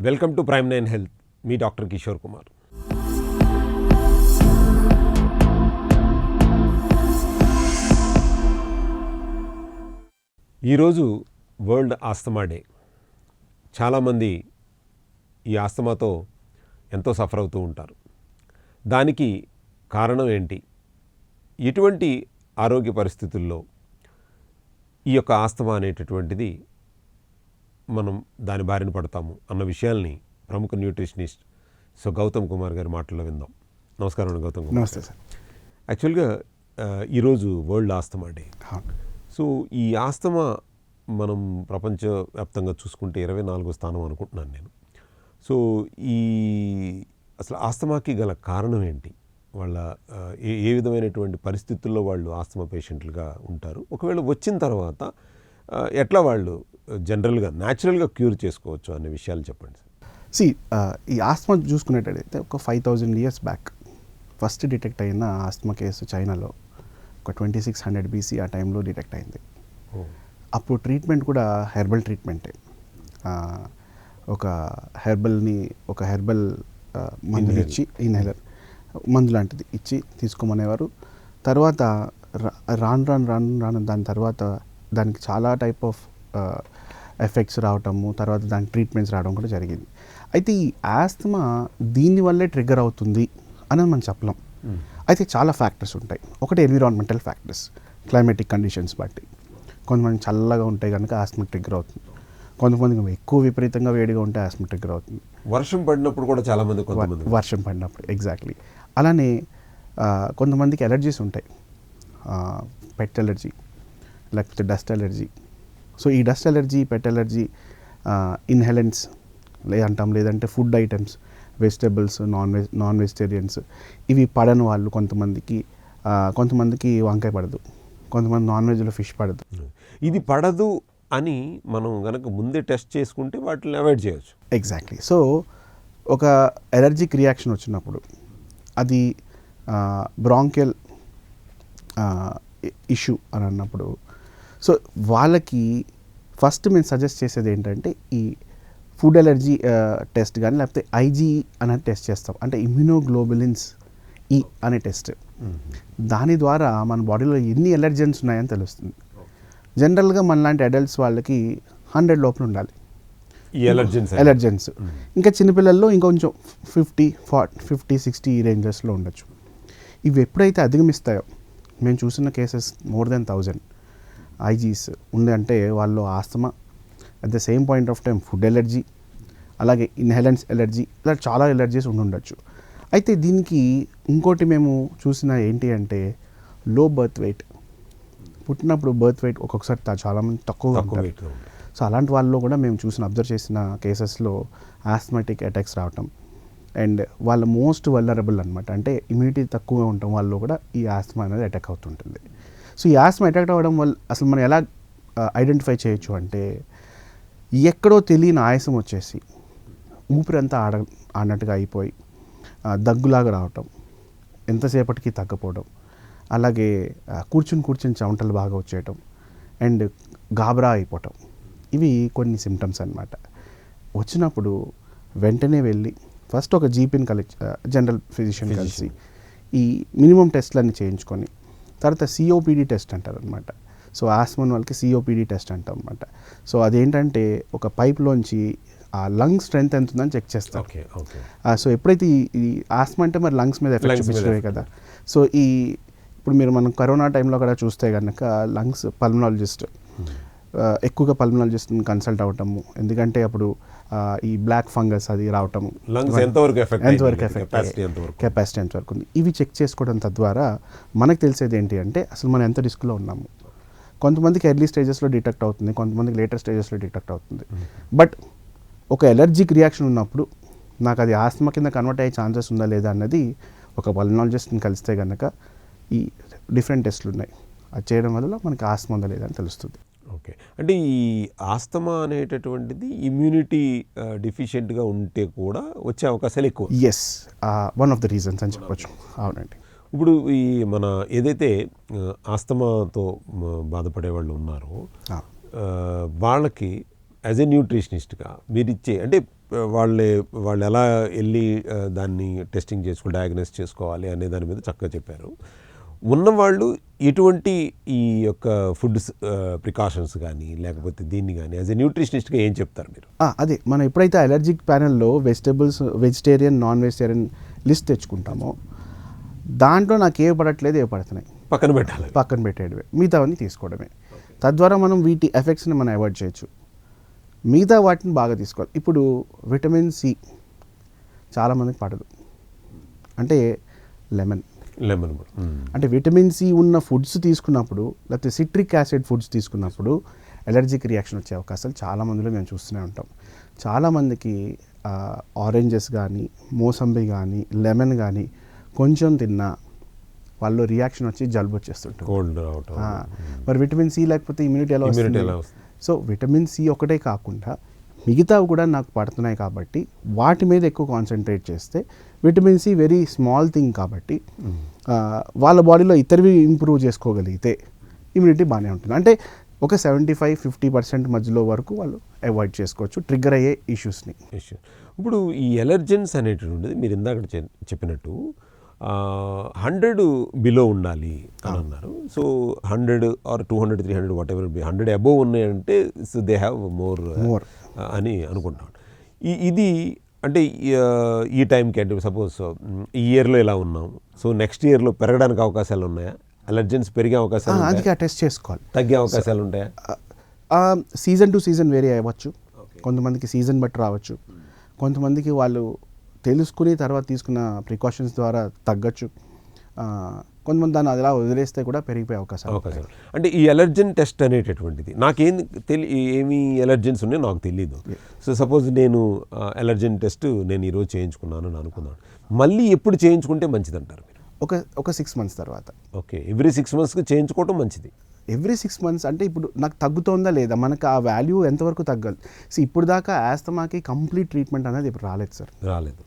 Welcome to prime 9 health. Me doctor Kishore Kumar. ఈరోజు world asthma day. చాలామంది ఈ ఆస్తమాతో ఎంతో సఫర్ అవుతూ ఉంటారు. దానికి కారణం ఏంటి, ఎటువంటి ఆరోగ్య పరిస్థితుల్లో ఈ యొక్క ఆస్తమా అనేటటువంటిది మనం దాని బారిన పడతాము అన్న విషయాల్ని ప్రముఖ న్యూట్రిషనిస్ట్ గౌతమ్ కుమార్ గారి మాటల్లో విందాం. నమస్కారం గౌతమ్ కుమార్. నమస్తే సార్. యాక్చువల్గా ఈరోజు వరల్డ్ ఆస్తమా డే. సో ఈ ఆస్తమా మనం ప్రపంచవ్యాప్తంగా చూసుకుంటే 24వ స్థానం అనుకుంటున్నాను నేను. సో ఈ అసలు ఆస్తమాకి గల కారణం ఏంటి, వాళ్ళ ఏ విధమైనటువంటి పరిస్థితుల్లో వాళ్ళు ఆస్తమా పేషెంట్లుగా ఉంటారు, ఒకవేళ వచ్చిన తర్వాత ఎట్లా వాళ్ళు జనరల్గా న్యాచురల్గా క్యూర్ చేసుకోవచ్చు అనే విషయాలు చెప్పండి సార్. ఈ ఆస్తమా చూసుకునేటట్టయితే ఒక 5000 years బ్యాక్ ఫస్ట్ డిటెక్ట్ అయిన ఆస్తమా కేసు చైనాలో ఒక 2600 BC ఆ టైంలో డిటెక్ట్ అయింది. అప్పుడు ట్రీట్మెంట్ కూడా హెర్బల్ ట్రీట్మెంటే. ఒక హెర్బల్ మందులు ఇచ్చి, ఇన్హేలర్ మందు లాంటిది ఇచ్చి తీసుకోమనేవారు. తర్వాత రాను దాని తర్వాత దానికి చాలా టైప్ ఆఫ్ ఎఫెక్ట్స్ రావటము, తర్వాత దానికి ట్రీట్మెంట్స్ రావడం కూడా జరిగింది. అయితే ఈ ఆస్తమా దీనివల్లే ట్రిగ్గర్ అవుతుంది అనేది మనం చెప్పలేం. అయితే చాలా ఫ్యాక్టర్స్ ఉంటాయి. ఒకటి ఎన్విరాన్మెంటల్ ఫ్యాక్టర్స్, క్లైమేటిక్ కండిషన్స్ బట్టి. కొంతమంది చల్లగా ఉంటే కనుక ఆస్తమా ట్రిగ్గర్ అవుతుంది, కొంతమంది ఎక్కువ విపరీతంగా వేడిగా ఉంటే ఆస్తమా ట్రిగ్గర్ అవుతుంది. వర్షం పడినప్పుడు కూడా చాలామంది వర్షం పడినప్పుడు ఎగ్జాక్ట్లీ. అలానే కొంతమందికి ఎలర్జీస్ ఉంటాయి, పెట్ ఎలర్జీ లేకపోతే డస్ట్ ఎలర్జీ. సో ఈ డస్ట్ ఎలర్జీ, పెట్ ఎలర్జీ, ఇన్హెలెంట్స్ అంటాం, లేదంటే food items, vegetables, non vegetarians, ఇవి పడని వాళ్ళు కొంతమందికి వంకాయ పడదు, కొంతమంది నాన్ వెజ్లో ఫిష్ పడదు. ఇది పడదు అని మనం కనుక ముందే టెస్ట్ చేసుకుంటే వాటిని అవాయిడ్ చేయవచ్చు. ఎగ్జాక్ట్లీ. సో ఒక ఎలర్జిక్ రియాక్షన్ వచ్చినప్పుడు అది బ్రాంకియల్ ఇష్యూ అని అన్నప్పుడు, సో వాళ్ళకి ఫస్ట్ మేము సజెస్ట్ చేసేది ఏంటంటే ఈ ఫుడ్ ఎలర్జీ టెస్ట్ కానీ లేకపోతే ఐజీ అనేది టెస్ట్ చేస్తాం, అంటే ఇమ్యూనోగ్లోబులిన్స్ ఈ అనే టెస్ట్. దాని ద్వారా మన బాడీలో ఎన్ని ఎలర్జెన్స్ ఉన్నాయని తెలుస్తుంది. జనరల్గా మనలాంటి అడల్ట్స్ వాళ్ళకి 100 లోపల ఉండాలి ఈ ఎలర్జెన్స్. ఇంకా చిన్నపిల్లల్లో ఇంకొంచెం 50-60 ఈ రేంజెస్లో ఉండొచ్చు. ఇవి ఎప్పుడైతే అధిగమిస్తాయో, మేము చూసిన కేసెస్ more than 1000 ఐజీస్ ఉంది అంటే వాళ్ళు asthma, at the same point of time food allergy, అలాగే ఇన్హెలెన్స్ ఎలర్జీ, ఇలా చాలా ఎలర్జీస్ ఉండొచ్చు. అయితే దీనికి ఇంకోటి మేము చూసిన ఏంటి అంటే లో బర్త్ వెయిట్. పుట్టినప్పుడు బర్త్ వెయిట్ ఒక్కొక్కసారి చాలామంది తక్కువగా ఉంటారు. సో అలాంటి వాళ్ళలో కూడా మేము అబ్జర్వ్ చేసిన కేసెస్లో ఆస్థమాటిక్ అటాక్స్ రావటం, అండ్ వాళ్ళ మోస్ట్ వల్నరబుల్ అనమాట, అంటే ఇమ్యూనిటీ తక్కువగా ఉండటం వాళ్ళు కూడా ఈ ఆస్తమా అనేది అటాక్ అవుతుంటుంది. సో ఈ ఆస్తమా అటాక్ అవ్వడం వల్ల అసలు మనం ఎలా ఐడెంటిఫై చేయొచ్చు అంటే, ఎక్కడో తెలియని ఆయాసం వచ్చేసి ఊపిరంతా ఆడినట్టుగా అయిపోయి దగ్గులాగా రావటం, ఎంతసేపటికి తగ్గపోవడం, అలాగే కూర్చుని చెమటలు బాగా వచ్చేయటం, అండ్ గాబరా అయిపోవటం, ఇవి కొన్ని సిమ్టమ్స్ అన్నమాట. వచ్చినప్పుడు వెంటనే వెళ్ళి ఫస్ట్ ఒక జీపీని జనరల్ ఫిజిషియన్ కలిసి ఈ మినిమం టెస్ట్లన్నీ చేయించుకొని, తర్వాత సిఓపిడి టెస్ట్ అంటారు అనమాట. సో ఆస్మా వాళ్ళకి సిఓపిడి టెస్ట్ అంటాం అనమాట. సో అదేంటంటే ఒక పైప్లోంచి ఆ లంగ్ స్ట్రెంత్ ఎంత ఉందని చెక్ చేస్తాం. సో ఎప్పుడైతే ఈ ఆస్మా అంటే మరి లంగ్స్ మీద ఎఫెక్ట్ చూపించే కదా. సో ఇప్పుడు మనం కరోనా టైంలో కూడా చూస్తే కనుక లంగ్స్ పల్మనాలజిస్ట్ ఎక్కువగా పల్మనాలజిస్ట్ని కన్సల్ట్ అవ్వటము, ఎందుకంటే అప్పుడు ఈ బ్లాక్ ఫంగస్ అది రావటము, ఎంతవరకు కెపాసిటీ ఎంతవరకు ఉంది, ఇవి చెక్ చేసుకోవడం తద్వారా మనకు తెలిసేది ఏంటి అంటే అసలు మనం ఎంత రిస్క్లో ఉన్నాము. కొంతమందికి ఎర్లీ స్టేజెస్లో డిటెక్ట్ అవుతుంది, కొంతమందికి లేటర్ స్టేజెస్లో డిటెక్ట్ అవుతుంది. బట్ ఒక ఎలర్జిక్ రియాక్షన్ ఉన్నప్పుడు నాకు అది ఆస్తమా కింద కన్వర్ట్ అయ్యే ఛాన్సెస్ ఉందా లేదా అన్నది ఒక పల్మనాలజిస్ట్ని కలిస్తే కనుక ఈ డిఫరెంట్ టెస్ట్లు ఉన్నాయి, అది చేయడం వల్ల మనకి ఆస్తమా ఉందా లేదా అని తెలుస్తుంది. ఓకే, అంటే ఈ ఆస్తమా అనేటటువంటిది ఇమ్యూనిటీ డిఫిషియెంట్గా ఉంటే కూడా వచ్చే అవకాశాలు ఎక్కువ. Yes, one of the reasons అని చెప్పొచ్చు. అవునండి. ఇప్పుడు ఈ మన ఏదైతే ఆస్తమాతో బాధపడే వాళ్ళు ఉన్నారో వాళ్ళకి యాజ్ ఏ న్యూట్రిషనిస్ట్గా మీరు ఇచ్చే, అంటే వాళ్ళు ఎలా వెళ్ళి దాన్ని టెస్టింగ్ డయాగ్నోస్ చేసుకోవాలి అనే దాని మీద చక్కగా చెప్పారు. ఉన్నవాళ్ళు ఎటువంటి ఈ యొక్క ఫుడ్ ప్రికాషన్స్ కానీ లేకపోతే దీన్ని కానీ యాజ్ ఎ న్యూట్రిషనిస్ట్గా ఏం చెప్తారు మీరు? అదే మనం ఎప్పుడైతే అలర్జిక్ ప్యానెల్లో వెజిటేరియన్ నాన్ వెజిటేరియన్ లిస్ట్ తెచ్చుకుంటామో దాంట్లో నాకు ఏ పడట్లేదు, ఏ పడుతున్నాయి పక్కన పెట్టేయడమే, మిగతావన్నీ తీసుకోవడమే. తద్వారా మనం వీటి ఎఫెక్ట్స్ని మనం అవాయిడ్ చేయొచ్చు. మిగతా వాటిని బాగా తీసుకోవాలి. ఇప్పుడు విటమిన్ సి చాలామందికి పడదు, అంటే లెమన్ అంటే విటమిన్ సి ఉన్న ఫుడ్స్ తీసుకున్నప్పుడు లేకపోతే సిట్రిక్ యాసిడ్ ఫుడ్స్ తీసుకున్నప్పుడు ఎలర్జిక్ రియాక్షన్ వచ్చే అవకాశాలు చాలామందిలో మేము చూస్తూనే ఉంటాం. చాలామందికి ఆరెంజెస్ కానీ మోసంబి కానీ లెమన్ కానీ కొంచెం తిన్నా వాళ్ళు రియాక్షన్ వచ్చి జలుబు వచ్చేస్తుంటుంది. మరి విటమిన్ సి లేకపోతే ఇమ్యూనిటీ ఎలా వస్తుంది? సో విటమిన్ సి ఒకటే కాకుండా మిగతావి కూడా నాకు పడుతున్నాయి కాబట్టి వాటి మీద ఎక్కువ కాన్సన్ట్రేట్ చేస్తే vitamin C very small thing కాబట్టి వాళ్ళ బాడీలో ఇతరువి ఇంప్రూవ్ చేసుకోగలిగితే ఇమ్యూనిటీ బాగానే ఉంటుంది. అంటే ఒక 75-50% మధ్యలో వరకు వాళ్ళు అవాయిడ్ చేసుకోవచ్చు ట్రిగ్గర్ అయ్యే ఇష్యూస్ని. ఇప్పుడు ఈ ఎలర్జెన్స్ అనేటువంటిది మీరు ఇందాక చెప్పినట్టు 100 బిలో ఉండాలి అని అన్నారు. So 100 or 200, 300 whatever 100 above ఉన్నాయంటే సో దే హ్యావ్ మోర్ అని అనుకుంటాం. ఇది అంటే ఈ టైంకి అంటే సపోజ్ ఈ ఇయర్లో ఇలా ఉన్నాం, సో నెక్స్ట్ ఇయర్లో పెరగడానికి అవకాశాలు ఉన్నాయా? అలర్జెన్స్ పెరిగే అవకాశాలు అందుకే టెస్ట్ చేసుకోవాలి. తగ్గే అవకాశాలు ఉంటాయా? సీజన్ టు సీజన్ వేరీ అవ్వచ్చు. కొంతమందికి సీజన్ బట్టి రావచ్చు, కొంతమందికి వాళ్ళు తెలుసుకుని తర్వాత తీసుకున్న ప్రికాషన్స్ ద్వారా తగ్గచ్చు, కొంతమంది దాన్ని అలా వదిలేస్తే కూడా పెరిగిపోయే అవకాశాలు. అంటే ఈ ఎలర్జెన్ టెస్ట్ అనేటటువంటిది నాకేం ఏమి ఎలర్జెన్స్ ఉన్నాయో నాకు తెలియదు. సో సపోజ్ నేను ఎలర్జెన్ టెస్ట్ నేను ఈరోజు చేయించుకున్నాను అని అనుకున్నాను, మళ్ళీ ఎప్పుడు చేయించుకుంటే మంచిది అంటారు మీరు? ఒక 6 months తర్వాత. ఓకే, ఎవ్రీ 6 monthsకి చేయించుకోవటం మంచిది. ఎవ్రీ 6 months అంటే ఇప్పుడు నాకు తగ్గుతోందా లేదా, మనకు ఆ వాల్యూ ఎంతవరకు తగ్గాలి? సో ఇప్పుడు దాకా ఆస్తమాకి కంప్లీట్ ట్రీట్మెంట్ అనేది ఇప్పుడు రాలేదు సార్, రాలేదు.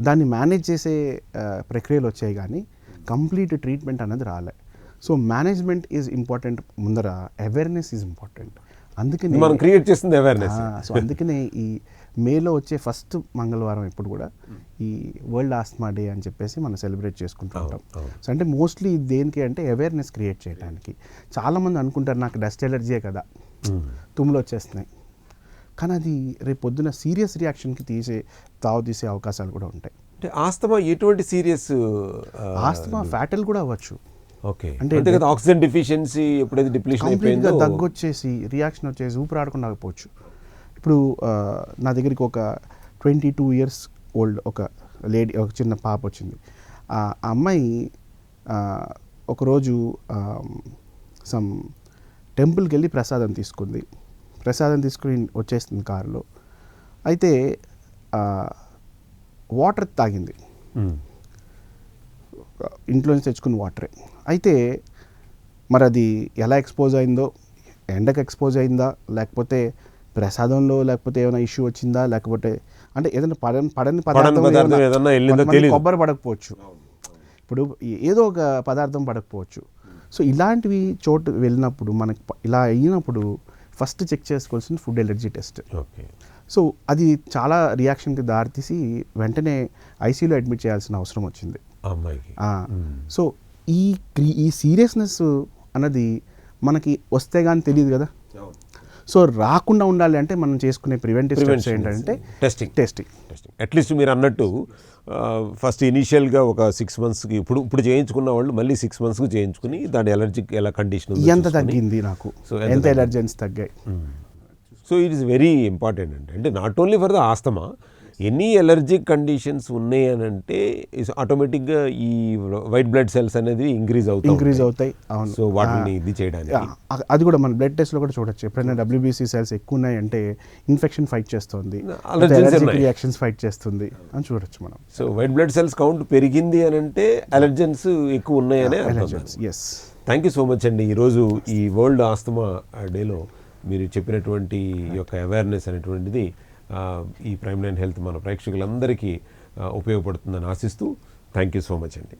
దాన్ని మేనేజ్ చేసే ప్రక్రియలు వచ్చాయి కానీ కంప్లీట్ ట్రీట్మెంట్ అనేది రాలే. సో మేనేజ్మెంట్ ఈజ్ ఇంపార్టెంట్, ముందర అవేర్నెస్ ఈజ్ ఇంపార్టెంట్. అందుకని మనం క్రియేట్ చేస్తుంది అవేర్నెస్. సో అందుకనే ఈ మేలో వచ్చే ఫస్ట్ మంగళవారం ఎప్పుడు కూడా ఈ వరల్డ్ ఆస్తమా డే అని చెప్పేసి మనం సెలబ్రేట్ చేసుకుంటూ ఉంటాం. సో అంటే మోస్ట్లీ దేనికి అంటే అవేర్నెస్ క్రియేట్ చేయడానికి. చాలామంది అనుకుంటారు నాకు డస్ట్ ఎలర్జీయే కదా, తుమ్ములు వచ్చేస్తున్నాయి, కానీ అది రేపు పొద్దున సీరియస్ రియాక్షన్కి తీసే అవకాశాలు కూడా ఉంటాయి. అంటే ఆస్తమా ఎటువంటి సీరియస్? ఆస్తమా ఫ్యాటల్ కూడా అవ్వచ్చు. ఓకే, అంటే ఆక్సిజన్ డెఫిషియన్సీ ఎప్పుడైతే డిప్లీషన్ అయిపోయిందో దగ్గు వచ్చేసి రియాక్షన్ వచ్చేసి ఊపిరాడకుండా ఆగిపోవచ్చు. ఇప్పుడు నా దగ్గరికి ఒక 22 years ఓల్డ్ ఒక లేడీ, ఒక చిన్న పాప వచ్చింది. ఆ అమ్మాయి ఒకరోజు సమ్ టెంపుల్కి వెళ్ళి ప్రసాదం తీసుకుంది. ప్రసాదం తీసుకుని వచ్చేస్తుంది కారులో. అయితే వాటర్ తాగింది, ఇంట్లో నుంచి తెచ్చుకున్న వాటరే. అయితే మరి అది ఎలా ఎక్స్పోజ్ అయిందో, ఎండకు ఎక్స్పోజ్ అయిందా, లేకపోతే ప్రసాదంలో లేకపోతే ఏమైనా ఇష్యూ వచ్చిందా, లేకపోతే అంటే ఏదైనా పడని పదార్థం కొబ్బరి పడకపోవచ్చు, ఇప్పుడు ఏదో ఒక పదార్థం పడకపోవచ్చు. సో ఇలాంటివి చోటు వెళ్ళినప్పుడు మనకి ఇలా అయినప్పుడు ఫస్ట్ చెక్ చేసుకోవాల్సింది ఫుడ్ ఎలర్జీ టెస్ట్. సో అది చాలా రియాక్షన్కి దారితీసి వెంటనే ఐసీయూలో అడ్మిట్ చేయాల్సిన అవసరం వచ్చింది అమ్మాయికి. సో ఈ సీరియస్నెస్ అన్నది మనకి వస్తే కానీ తెలియదు కదా. సో రాకుండా ఉండాలి అంటే మనం చేసుకునే ప్రివెంటివ్ స్టెప్స్ ఏంటంటే టెస్టింగ్. అట్లీస్ట్ మీరు అన్నట్టు ఫస్ట్ ఇనీషియల్గా ఒక 6 monthsకి ఇప్పుడు చేయించుకున్న వాళ్ళు మళ్ళీ 6 monthsకి చేయించుకుని దాని ఎలర్జిక్ ఎలా కండిషన్ ఎంత తగ్గింది, నాకు ఎంత ఎలర్జెన్స్ తగ్గాయి. So it is very important అంటే not only for the asthma, any allergic conditions ఉన్నాయి అని అంటే ఆటోమేటిక్గా ఈ వైట్ బ్లడ్ సెల్స్ అనేది ఇంక్రీజ్ అవుతాయి. అవును. సో వాటిని ఇది చేయడానికి అది కూడా మన బ్లడ్ టెస్ట్లో కూడా చూడొచ్చు. ఎప్పుడైనా WBC సెల్స్ ఎక్కువ ఉన్నాయి అంటే ఇన్ఫెక్షన్ ఫైట్ చేస్తుంది, రియాక్షన్స్ ఫైట్ చేస్తుంది అని చూడొచ్చు మనం. So white blood cells count పెరిగింది అని అంటే అలర్జెన్స్ ఎక్కువ ఉన్నాయని అర్థం. Yes, thank you so much అండి. ఈరోజు ఈ వరల్డ్ ఆస్తమా డేలో మీరు చెప్పినటువంటి ఈ యొక్క అవేర్నెస్ అనేటువంటిది ఈ ప్రైమ్ లైన్ హెల్త్ మన ప్రేక్షకులందరికీ ఉపయోగపడుతుందని ఆశిస్తూ థ్యాంక్ యూ సో మచ్ అండి.